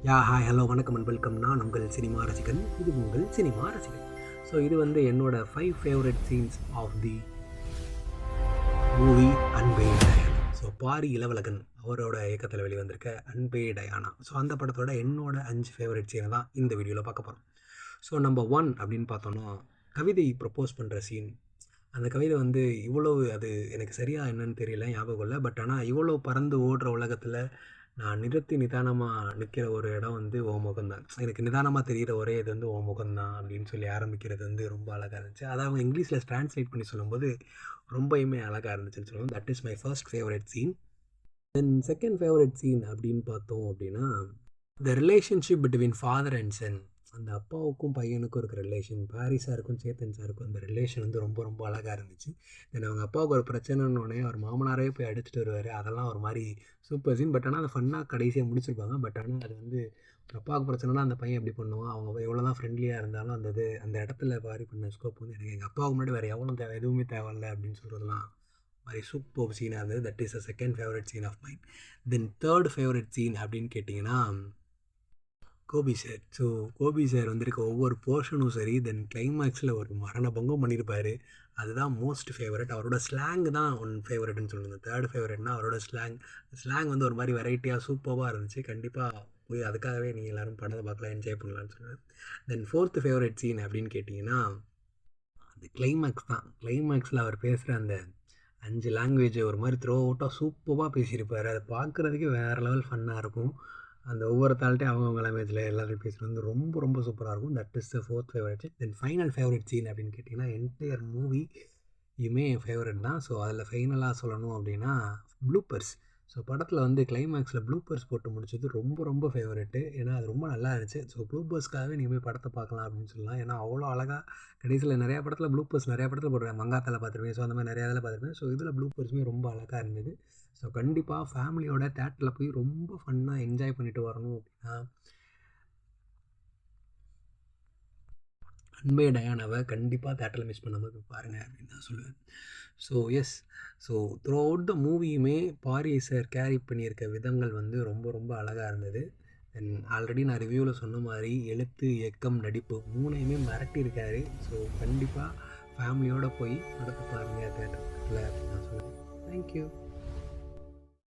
Hi hello வணக்கம் and welcome. நான் உங்கள் சினிமா ரசிகன். இது உங்கள் சினிமா ரசிகன். ஸோ இது வந்து என்னோட 5 favourite scenes of the movie Anbe Diana. So Paari Ilavazhagan அவரோட இயக்கத்தில் வெளிவந்திருக்க அன்பே டயானா. ஸோ அந்த படத்தோட என்னோட 5 ஃபேவரட் சீனை தான் இந்த வீடியோவில் பார்க்க போகிறோம். ஸோ நம்பர் 1 அப்படின்னு பார்த்தோன்னா, கவிதை ப்ரப்போஸ் பண்ணுற சீன். அந்த கவிதை வந்து இவ்வளோ, அது எனக்கு சரியாக என்னன்னு தெரியல, ஞாபகம் இல்லை. பட் ஆனால் இவ்வளோ பறந்து ஓடுற உலகத்தில் நான் நிறுத்தி நிதானமாக நிற்கிற ஒரு இடம் வந்து ஓ முகம்தான். எனக்கு நிதானமாக தெரிகிற ஒரே இது வந்து ஓ முகம்தான் அப்படின்னு சொல்லி ஆரம்பிக்கிறது வந்து ரொம்ப அழகாக இருந்துச்சு. அதை அவங்க இங்கிலீஷில் ட்ரான்ஸ்லேட் பண்ணி சொல்லும்போது ரொம்பவுமே அழகாக இருந்துச்சுன்னு சொல்லுவோம். That is my first favourite scene. Then second favourite scene அப்படின்னு பார்த்தோம் அப்படின்னா, the relationship between father and son. அந்த அப்பாவுக்கும் பையனுக்கும் இருக்கிற ரிலேஷன், பாரி சாருக்கும் சேத்தன் சாருக்கும் அந்த ரிலேஷன் வந்து ரொம்ப ரொம்ப அழகாக இருந்துச்சு. தென் அவங்க அப்பாவுக்கு ஒரு பிரச்சனைன்னொடனே அவர் மாமனாரே போய் அடிச்சுட்டு வருவார். அதெல்லாம் ஒரு மாதிரி சூப்பர் சீன். பட் ஆனால் அதை ஃபன்னாக கடைசியாக முடிச்சிருப்பாங்க. பட் ஆனால் அது வந்து ஒரு அப்பாவுக்கு பிரச்சனைனா அந்த பையன் எப்படி பண்ணுவான், அவங்க எவ்வளோ தான் ஃப்ரெண்ட்லியாக இருந்தாலும் அந்த இடத்துல பாரி பண்ண ஸ்கோப் வந்து எனக்கு எங்கள் அப்பாவுக்கு முன்னாடி வேறு எதுவுமே தேவையில்லை அப்படின்னு சொல்கிறதுலாம் மாதிரி சூப்பர் சீனாக இருந்தது. That is a second favourite scene of mind. Then third favourite scene அப்படின்னு கேட்டிங்கன்னா, Gopi sir. So Gopi sir வந்திருக்க ஒவ்வொரு போர்ஷனும் சரி, தென் கிளைமேக்ஸில் ஒரு மரண பங்கம் பண்ணியிருப்பார். அதுதான் மோஸ்ட் ஃபேவரட். அவரோட ஸ்லாங் தான் ஒன் ஃபேவரட்னு சொல்லுங்கள். தேர்ட் ஃபேவரட்னா அவரோட ஸ்லாங் வந்து ஒரு மாதிரி வெரைட்டியாக சூப்பராக இருந்துச்சு. கண்டிப்பாக போய் அதுக்காகவே நீங்கள் எல்லோரும் படத்தை பார்க்கலாம், என்ஜாய் பண்ணலான்னு சொல்லுவேன். தென் ஃபோர்த் ஃபேவரட் சீன் அப்படின்னு கேட்டிங்கன்னா, அந்த கிளைமேக்ஸ் தான். கிளைமேக்ஸில் அவர் பேசுகிற அந்த 5 லாங்குவேஜ் ஒரு மாதிரி த்ரோ அவுட்டாக சூப்பராக பேசியிருப்பார். அதை பார்க்குறதுக்கே வேறு லெவல் ஃபன்னாக இருக்கும். அந்த ஒவ்வொரு தாள்கிட்டையும் அவங்கவுங்க லாங்குவேஜில் எல்லாரும் பேசுகிறது வந்து ரொம்ப ரொம்ப சூப்பராக இருக்கும். That is the fourth favourite. Then final favourite scene அப்படின்னு கேட்டிங்கன்னா, என்டையர் மூவியுமே என் ஃபேவரட் தான். ஸோ அதில் ஃபைனலாக சொல்லணும் அப்படின்னா ப்ளூப்பர்ஸ். ஸோ படத்தில் வந்து கிளைமேக்ஸில் ப்ளூப்பர்ஸ் போட்டு முடிச்சது ரொம்ப ரொம்ப ஃபேவரெட்டு. ஏன்னா அது ரொம்ப நல்லா இருந்துச்சு. ஸோ ப்ளூப்பர்ஸ்க்காகவே நீங்கள் போய் படத்தை பார்க்கலாம் அப்படின்னு சொல்லலாம். ஏன்னா அவ்வளோ அழகாக கடைசியில் நிறையா படத்தில் ப்ளூப்பர்ஸ் நிறையா படத்தில் போடுறேன். மங்காத்தால பார்த்துருப்பேன். ஸோ அந்த மாதிரி நிறையா இதில் பார்த்துருப்பேன். ஸோ இதில் ப்ளூப்பர்ஸுமே ரொம்ப அழகாக இருந்தது. ஸோ கண்டிப்பாக ஃபேமிலியோட தேட்டரில் போய் ரொம்ப ஃபன்னாக என்ஜாய் பண்ணிட்டு வரணும் அப்படின்னா அன்பே டயானாவை கண்டிப்பாக தேட்டரில் மிஸ் பண்ணாமல் போய் பாருங்கள் அப்படின்னு தான் சொல்லுவேன். So yes, so throughout the மூவியுமே பாரி சார் கேரி பண்ணியிருக்க விதங்கள் வந்து ரொம்ப ரொம்ப அழகாக இருந்தது. தென் ஆல்ரெடி நான் ரிவ்யூவில் சொன்ன மாதிரி எழுத்து, இயக்கம், நடிப்பு 3யுமே மிரட்டியிருக்காரு. ஸோ கண்டிப்பாக ஃபேமிலியோடு போய் படத்தை பாருங்கள் தேட்டரில் அப்படின்னு நான் சொல்லுவேன். தேங்க்யூ.